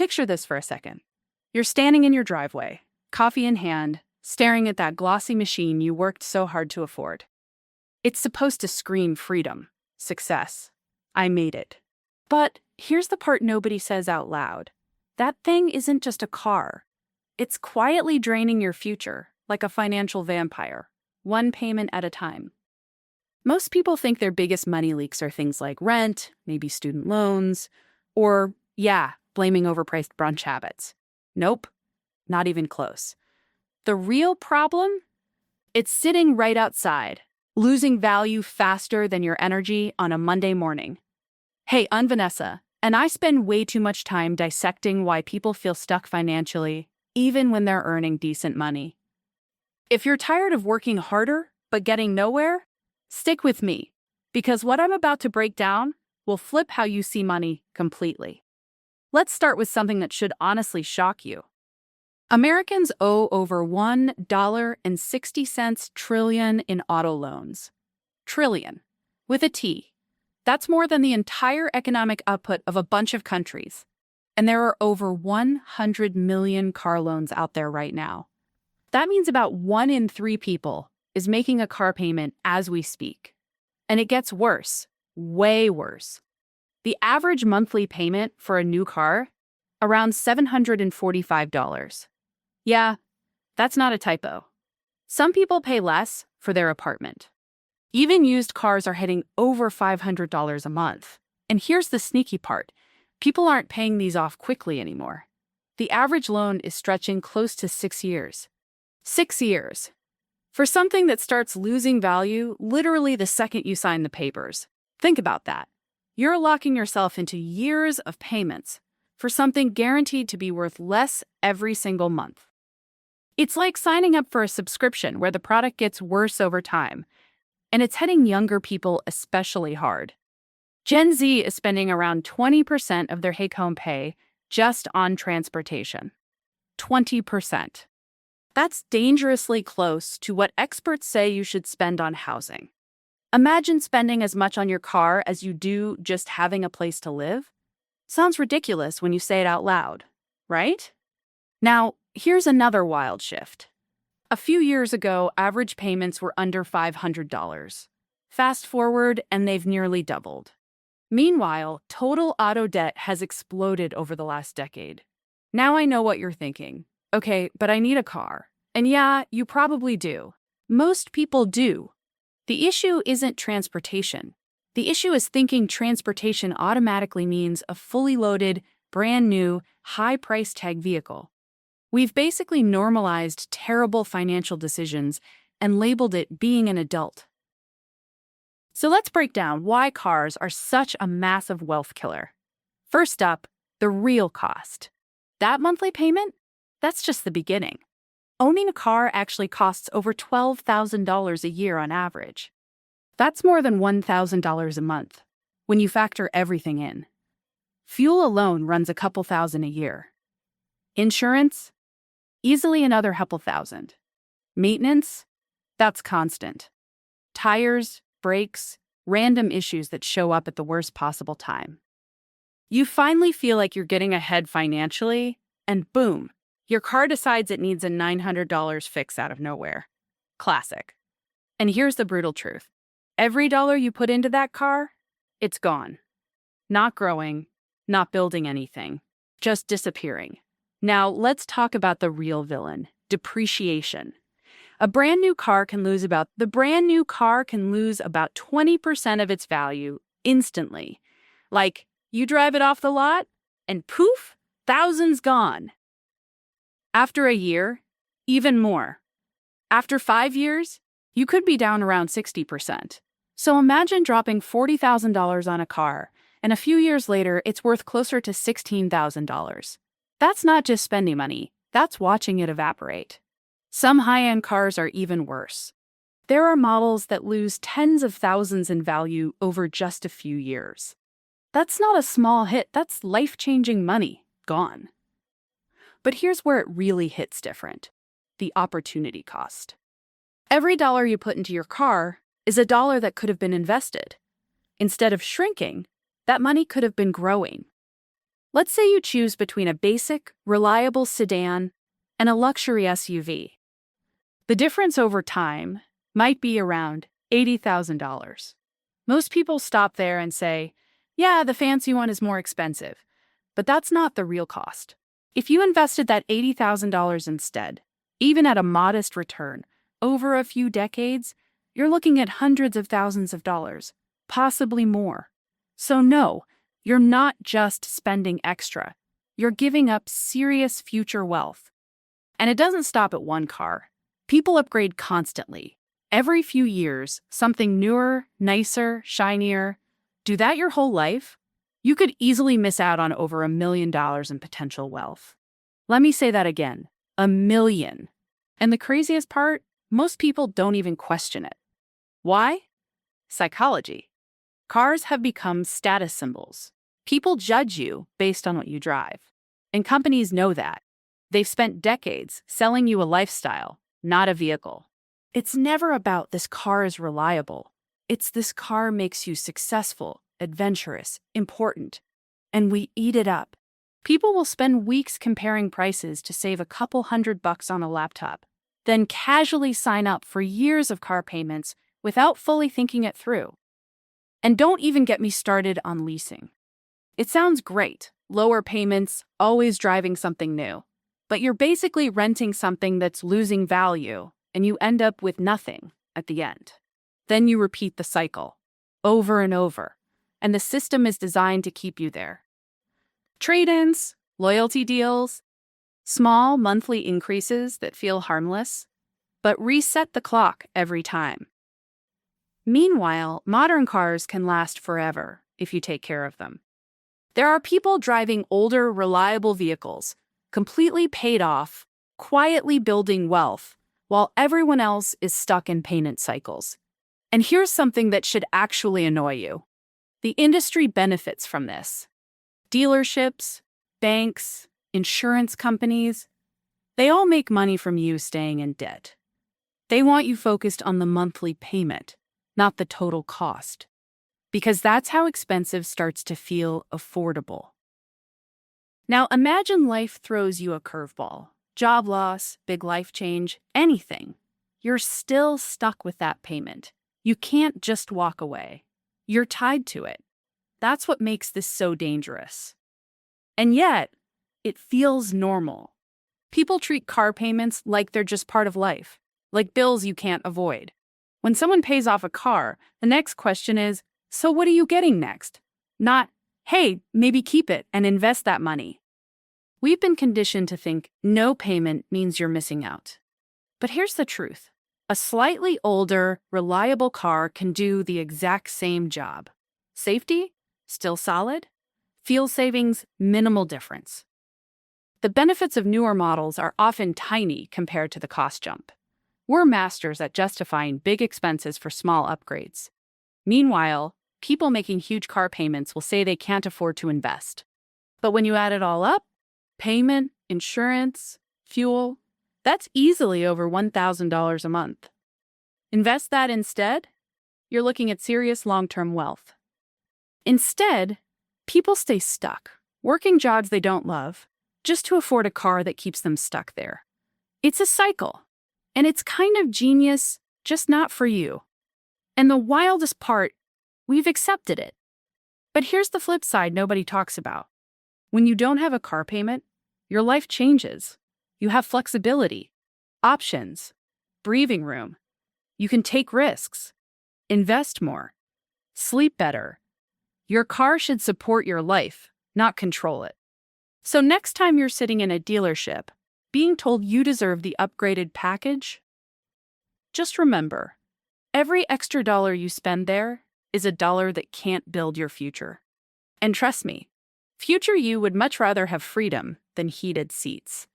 Picture this for a second. You're standing in your driveway, coffee in hand, staring at that glossy machine you worked so hard to afford. It's supposed to scream freedom, success. I made it. But here's the part nobody says out loud. That thing isn't just a car. It's quietly draining your future, like a financial vampire, one payment at a time. Most people think their biggest money leaks are things like rent, maybe student loans, or, blaming overpriced brunch habits. Nope, not even close. The real problem? It's sitting right outside, losing value faster than your energy on a Monday morning. Hey, I'm Vanessa, and I spend way too much time dissecting why people feel stuck financially, even when they're earning decent money. If you're tired of working harder but getting nowhere, stick with me, because what I'm about to break down will flip how you see money completely. Let's start with something that should honestly shock you. Americans owe over $1.60 trillion in auto loans. Trillion, with a T. That's more than the entire economic output of a bunch of countries. And there are over 100 million car loans out there right now. That means about 1 in 3 people is making a car payment as we speak. And it gets worse, way worse. The average monthly payment for a new car, around $745. Yeah, that's not a typo. Some people pay less for their apartment. Even used cars are hitting over $500 a month. And here's the sneaky part. People aren't paying these off quickly anymore. The average loan is stretching close to 6 years. 6 years. For something that starts losing value literally the second you sign the papers. Think about that. You're locking yourself into years of payments for something guaranteed to be worth less every single month. It's like signing up for a subscription where the product gets worse over time, and it's hitting younger people especially hard. Gen Z is spending around 20% of their take-home pay just on transportation. 20%. That's dangerously close to what experts say you should spend on housing. Imagine spending as much on your car as you do just having a place to live. Sounds ridiculous when you say it out loud, right? Now, here's another wild shift. A few years ago, average payments were under $500. Fast forward, and they've nearly doubled. Meanwhile, total auto debt has exploded over the last decade. Now I know what you're thinking. Okay, but I need a car. And yeah, you probably do. Most people do. The issue isn't transportation. The issue is thinking transportation automatically means a fully loaded, brand new, high price tag vehicle. We've basically normalized terrible financial decisions and labeled it being an adult. So let's break down why cars are such a massive wealth killer. First up, the real cost. That monthly payment? That's just the beginning. Owning a car actually costs over $12,000 a year on average. That's more than $1,000 a month when you factor everything in. Fuel alone runs a couple thousand a year. Insurance? Easily another couple thousand. Maintenance? That's constant. Tires, brakes, random issues that show up at the worst possible time. You finally feel like you're getting ahead financially, and boom, your car decides it needs a $900 fix out of nowhere. Classic. And here's the brutal truth. Every dollar you put into that car, it's gone. Not growing, not building anything, just disappearing. Now, let's talk about the real villain, depreciation. A brand new car can lose about 20% of its value instantly. Like, you drive it off the lot, and poof, thousands gone. After a year, even more. After 5 years, you could be down around 60%. So imagine dropping $40,000 on a car, and a few years later, it's worth closer to $16,000. That's not just spending money, that's watching it evaporate. Some high-end cars are even worse. There are models that lose tens of thousands in value over just a few years. That's not a small hit, that's life-changing money, gone. But here's where it really hits different. The opportunity cost. Every dollar you put into your car is a dollar that could have been invested. Instead of shrinking, that money could have been growing. Let's say you choose between a basic, reliable sedan and a luxury SUV. The difference over time might be around $80,000. Most people stop there and say, yeah, the fancy one is more expensive, but that's not the real cost. If you invested that $80,000 instead, even at a modest return, over a few decades, you're looking at hundreds of thousands of dollars, possibly more. So no, you're not just spending extra. You're giving up serious future wealth. And it doesn't stop at one car. People upgrade constantly. Every few years, something newer, nicer, shinier. Do that your whole life? You could easily miss out on over $1 million in potential wealth. Let me say that again, $1 million. And the craziest part, most people don't even question it. Why? Psychology. Cars have become status symbols. People judge you based on what you drive. And companies know that. They've spent decades selling you a lifestyle, not a vehicle. It's never about this car is reliable. It's this car makes you successful, adventurous, important. And we eat it up. People will spend weeks comparing prices to save a couple $100 on a laptop, then casually sign up for years of car payments without fully thinking it through. And don't even get me started on leasing. It sounds great, lower payments, always driving something new. But you're basically renting something that's losing value, and you end up with nothing at the end. Then you repeat the cycle, over and over, and the system is designed to keep you there. Trade-ins, loyalty deals, small monthly increases that feel harmless, but reset the clock every time. Meanwhile, modern cars can last forever if you take care of them. There are people driving older, reliable vehicles, completely paid off, quietly building wealth, while everyone else is stuck in payment cycles. And here's something that should actually annoy you. The industry benefits from this. Dealerships, banks, insurance companies, they all make money from you staying in debt. They want you focused on the monthly payment, not the total cost. Because that's how expensive starts to feel affordable. Now imagine life throws you a curveball. Job loss, big life change, anything. You're still stuck with that payment. You can't just walk away. You're tied to it. That's what makes this so dangerous. And yet, it feels normal. People treat car payments like they're just part of life, like bills you can't avoid. When someone pays off a car, the next question is, so what are you getting next? Not, hey, maybe keep it and invest that money. We've been conditioned to think no payment means you're missing out. But here's the truth. A slightly older, reliable car can do the exact same job. Safety? Still solid. Fuel savings? Minimal difference. The benefits of newer models are often tiny compared to the cost jump. We're masters at justifying big expenses for small upgrades. Meanwhile, people making huge car payments will say they can't afford to invest. But when you add it all up, payment, insurance, fuel, that's easily over $1,000 a month. Invest that instead, you're looking at serious long-term wealth. Instead, people stay stuck, working jobs they don't love, just to afford a car that keeps them stuck there. It's a cycle, and it's kind of genius, just not for you. And the wildest part, we've accepted it. But here's the flip side nobody talks about. When you don't have a car payment, your life changes. You have flexibility, options, breathing room. You can take risks, invest more, sleep better. Your car should support your life, not control it. So next time you're sitting in a dealership, being told you deserve the upgraded package, just remember, every extra dollar you spend there is a dollar that can't build your future. And trust me, future you would much rather have freedom than heated seats.